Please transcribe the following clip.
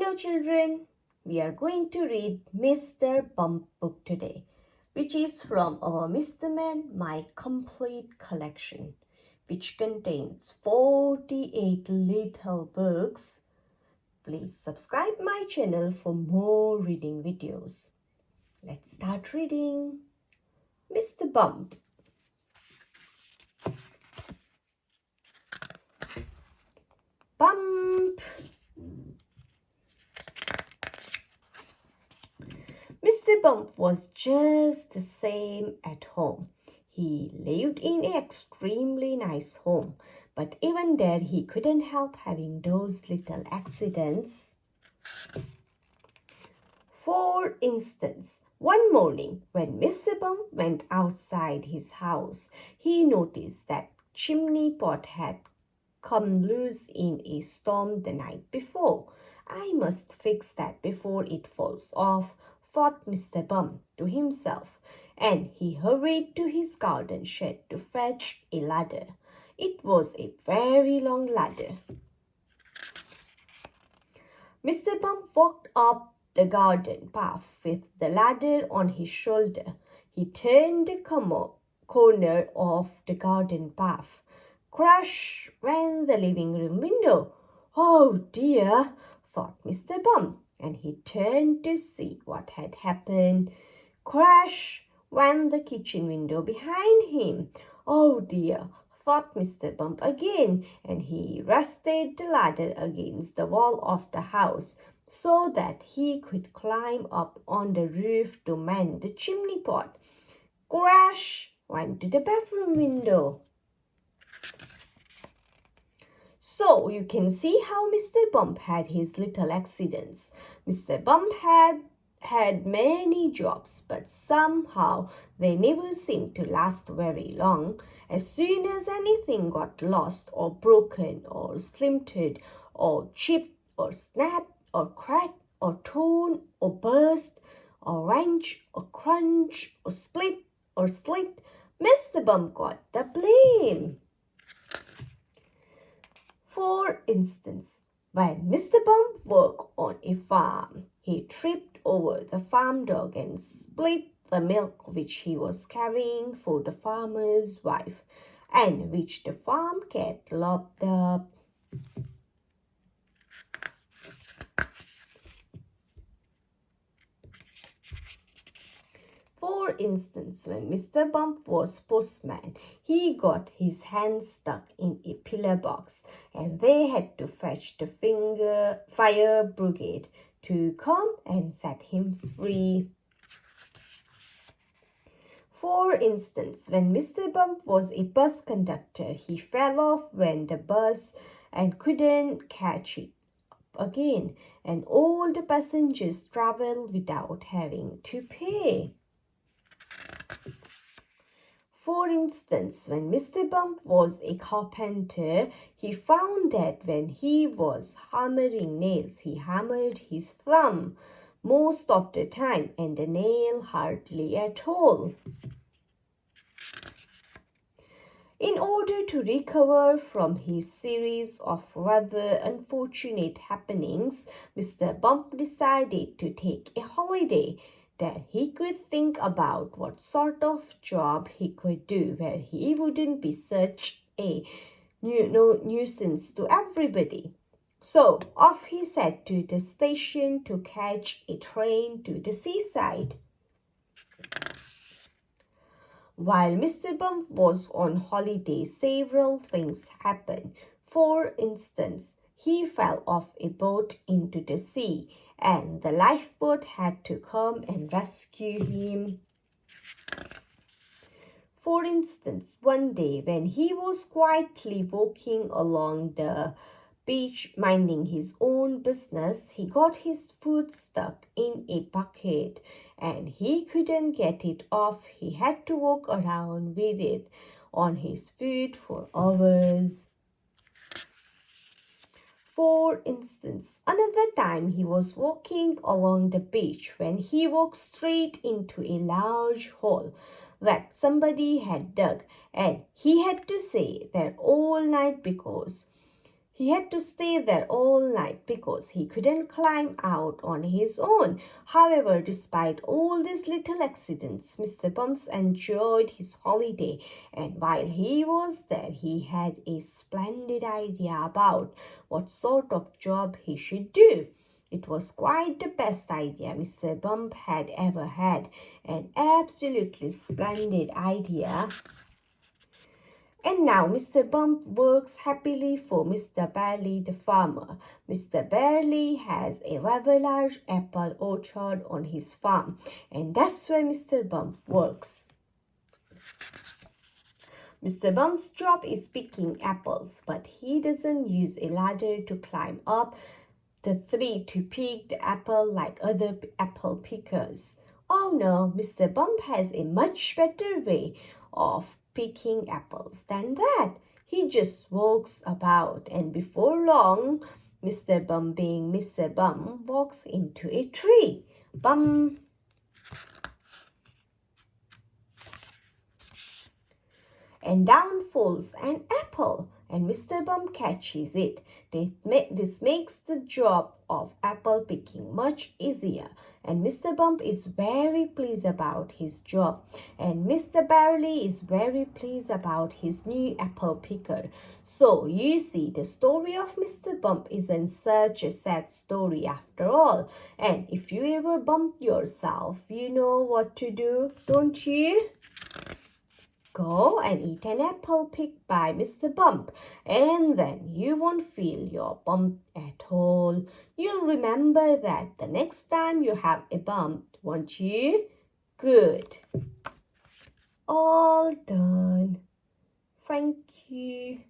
Hello children, we are going to read Mr. Bump book today, which is from our Mr. Man My Complete Collection, which contains 48 little books. Please subscribe my channel for more reading videos. Let's start reading. Mr. Bump. Bump. Mr. Bump was just the same at home. He lived in an extremely nice home, but even there he couldn't help having those little accidents. For instance, one morning when Mr. Bump went outside his house, he noticed that chimney pot had come loose in a storm the night before. I must fix that before it falls off, thought Mr. Bump to himself, and he hurried to his garden shed to fetch a ladder. It was a very long ladder. Mr. Bump walked up the garden path with the ladder on his shoulder. He turned the corner of the garden path. Crash went the living room window. Oh dear, thought Mr. Bump, and he turned to see what had happened. Crash went the kitchen window behind him. Oh dear, thought Mr. Bump again, and he rested the ladder against the wall of the house so that he could climb up on the roof to mend the chimney pot. Crash went to the bathroom window. So you can see how Mr. Bump had his little accidents. Mr. Bump had many jobs, but somehow they never seemed to last very long. As soon as anything got lost or broken or splintered or chipped or snapped or cracked or torn or burst or wrenched or crunched or split or slit, Mr. Bump got the blame. For instance, when Mr. Bump worked on a farm, he tripped over the farm dog and split the milk which he was carrying for the farmer's wife, and which the farm cat lapped up. For instance, when Mr. Bump was postman, he got his hand stuck in a pillar box, and they had to fetch the fire brigade to come and set him free. For instance, when Mr. Bump was a bus conductor, he fell off when the bus and couldn't catch it again, and all the passengers traveled without having to pay. For instance, when Mr. Bump was a carpenter, he found that when he was hammering nails, he hammered his thumb most of the time and the nail hardly at all. In order to recover from his series of rather unfortunate happenings, Mr. Bump decided to take a holiday, that he could think about what sort of job he could do where he wouldn't be such a nuisance to everybody. So off he set to the station to catch a train to the seaside. While Mr. Bump was on holiday, several things happened. For instance, he fell off a boat into the sea, and the lifeboat had to come and rescue him. For instance, one day when he was quietly walking along the beach minding his own business, he got his foot stuck in a bucket and he couldn't get it off. He had to walk around with it on his feet for hours. For instance, another time he was walking along the beach when he walked straight into a large hole that somebody had dug, and he had to stay there all night because He had to stay there all night because he couldn't climb out on his own. However, despite all these little accidents, Mr. Bumps enjoyed his holiday, and while he was there, he had a splendid idea about what sort of job he should do. It was quite the best idea Mr. Bump had ever had, an absolutely splendid idea. And now Mr. Bump works happily for Mr. Barley the farmer. Mr. Barley has a rather large apple orchard on his farm, and that's where Mr. Bump works. Mr. Bump's job is picking apples, but he doesn't use a ladder to climb up the tree to pick the apple like other apple pickers. Oh no, Mr. Bump has a much better way of picking apples than that. He just walks about, and before long, Mr. Bump, being Mr. Bump, walks into a tree. Bum! And down falls an apple, and Mr. Bump catches it. This makes the job of apple picking much easier, and Mr. Bump is very pleased about his job, and Mr. Barley is very pleased about his new apple picker. So you see, the story of Mr. Bump isn't such a sad story after all. And if you ever bump yourself, you know what to do, don't you? Go and eat an apple picked by Mr. Bump, and then you won't feel your bump at all. You'll remember that the next time you have a bump, won't you? Good. All done. Thank you.